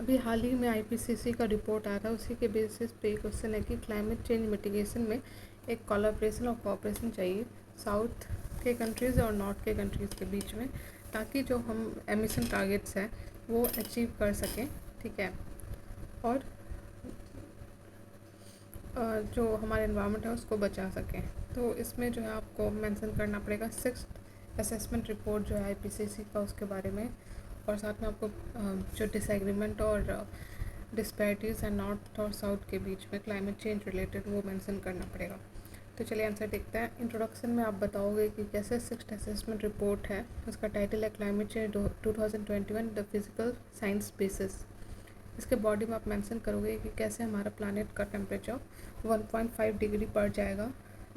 अभी हाल ही में आईपीसीसी का रिपोर्ट आया था, उसी के बेसिस पे क्वेश्चन है कि क्लाइमेट चेंज मिटिगेशन में एक कोलैबोरेशन और कोऑपरेशन चाहिए साउथ के कंट्रीज़ और नॉर्थ के कंट्रीज़ के बीच में, ताकि जो हम एमिशन टारगेट्स हैं वो अचीव कर सकें, ठीक है। और जो हमारे एनवायरनमेंट है उसको बचा सकें। तो इसमें जो है आपको मेंशन करना पड़ेगा 6th असेसमेंट रिपोर्ट जो है आईपीसीसी का, उसके बारे में। और साथ में आपको जो डिसएग्रीमेंट और डिस्पैरिटीज़ हैं नॉर्थ और साउथ के बीच में क्लाइमेट चेंज रिलेटेड, वो मेंशन करना पड़ेगा। तो चलिए आंसर देखते हैं। इंट्रोडक्शन में आप बताओगे कि कैसे 6th असेसमेंट रिपोर्ट है, उसका टाइटल है climate change 2021 the physical science basis. इसके बॉडी में आप मेंशन करोगे कि कैसे हमारा प्लानट का टेम्परेचर 1.5 डिग्री बढ़ जाएगा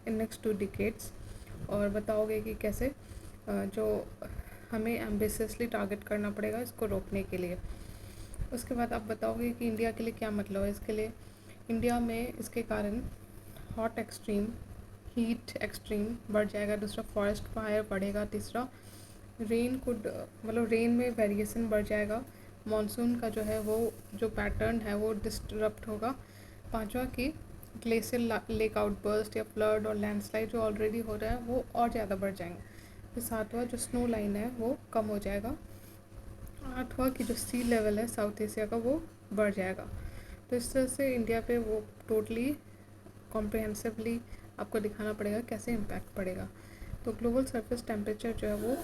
इन नेक्स्ट 2 डिकेड्स। और बताओगे कि कैसे जो हमें एम्बिशियसली टारगेट करना पड़ेगा इसको रोकने के लिए। उसके बाद आप बताओगे कि इंडिया के लिए क्या मतलब है। इसके लिए इंडिया में इसके कारण हॉट एक्सट्रीम, हीट एक्सट्रीम बढ़ जाएगा। दूसरा फॉरेस्ट फायर बढ़ेगा। तीसरा रेन मतलब रेन में वेरिएशन बढ़ जाएगा। मॉनसून का जो है वो जो पैटर्न है वो डिस्टरप्ट होगा। पांचवा कि ग्लेशियल लेक आउटबर्स्ट या फ्लड और लैंडस्लाइड जो ऑलरेडी हो रहा है वो और ज़्यादा बढ़ जाएंगे। फिर सातवां जो स्नो लाइन है वो कम हो जाएगा। आठवां कि जो सी लेवल है साउथ एशिया का वो बढ़ जाएगा। तो इस तरह से इंडिया पे वो टोटली कॉम्प्रिहेंसिवली आपको दिखाना पड़ेगा कैसे इम्पैक्ट पड़ेगा। तो ग्लोबल सरफेस टेम्परेचर जो है वो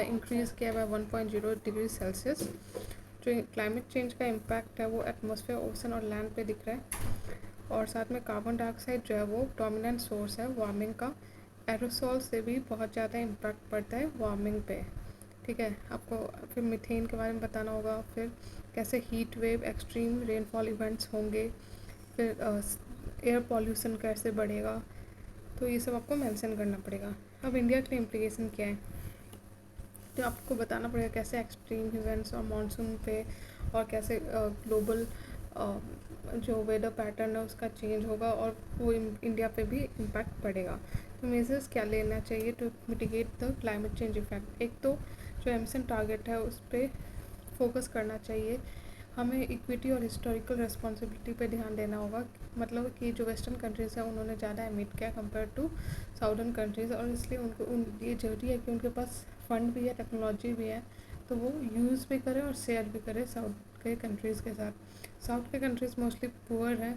इंक्रीज़ किया हुआ 1.0 डिग्री सेल्सियस। जो क्लाइमेट चेंज का इम्पैक्ट है वो एटमॉस्फेयर, ओशन और लैंड पे दिख रहा है। और साथ में कार्बन डाइऑक्साइड जो है वो डोमिनेंट सोर्स है वार्मिंग का। एरोसोल से भी बहुत ज़्यादा इम्पैक्ट पड़ता है वार्मिंग पे, ठीक है। आपको फिर मीथेन के बारे में बताना होगा, फिर कैसे heat wave, extreme rainfall events होंगे, फिर एयर पॉल्यूशन कैसे बढ़ेगा। तो ये सब आपको मेंशन करना पड़ेगा। अब इंडिया के लिए इम्प्लीकेशन क्या है, तो आपको बताना पड़ेगा कैसे एक्सट्रीम इवेंट्स और मानसून पे और कैसे ग्लोबल जो वेदर पैटर्न है उसका चेंज होगा और वो इंडिया पे भी इम्पैक्ट पड़ेगा। तो मेजर्स क्या लेना चाहिए to mitigate the climate change effect. एक तो जो एमिशन टारगेट है उस पर फोकस करना चाहिए। हमें इक्विटी और हिस्टोरिकल रिस्पॉन्सिबिलिटी पे ध्यान देना होगा। मतलब कि जो वेस्टर्न कंट्रीज़ है उन्होंने ज़्यादा एमिट किया कंपेयर टू साउदर्न कंट्रीज़, और इसलिए ये ज़रूरी है कि उनके पास फंड भी है, टेक्नोलॉजी भी है, तो वो यूज़ भी करें और शेयर भी करें साउथ के कंट्रीज़ के साथ। साउथ के कंट्रीज़ मोस्टली पुअर हैं,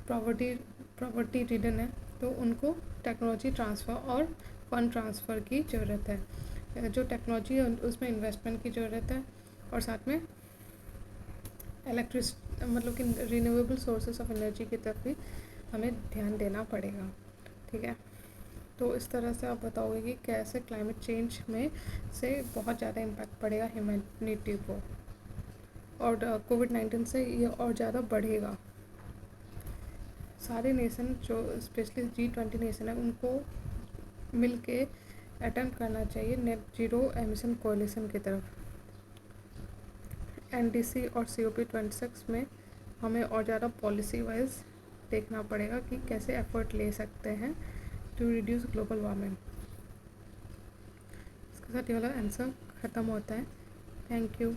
प्रॉपर्टी रिडन है, तो उनको टेक्नोलॉजी ट्रांसफ़र और फंड ट्रांसफ़र की ज़रूरत है। जो टेक्नोलॉजी है उसमें इन्वेस्टमेंट की ज़रूरत है। और साथ में मतलब कि रिन्यूएबल सोर्सेज ऑफ एनर्जी की तरफ भी हमें ध्यान देना पड़ेगा, ठीक है। तो इस तरह से आप बताओगे कि कैसे क्लाइमेट चेंज में से बहुत ज़्यादा इम्पैक्ट पड़ेगा ह्यूमैनिटी को, और कोविड-19 से ये और ज़्यादा बढ़ेगा। सारे नेशन जो स्पेशली G20 नेशन है उनको मिल के अटेम्प्ट करना चाहिए नेट जीरो एमिशन कोalition की तरफ। NDC और COP26 में हमें और ज़्यादा पॉलिसी वाइज देखना पड़ेगा कि कैसे एफर्ट ले सकते हैं टू रिड्यूस ग्लोबल वार्मिंग। इसके साथ ये वाला आंसर ख़त्म होता है। Thank you.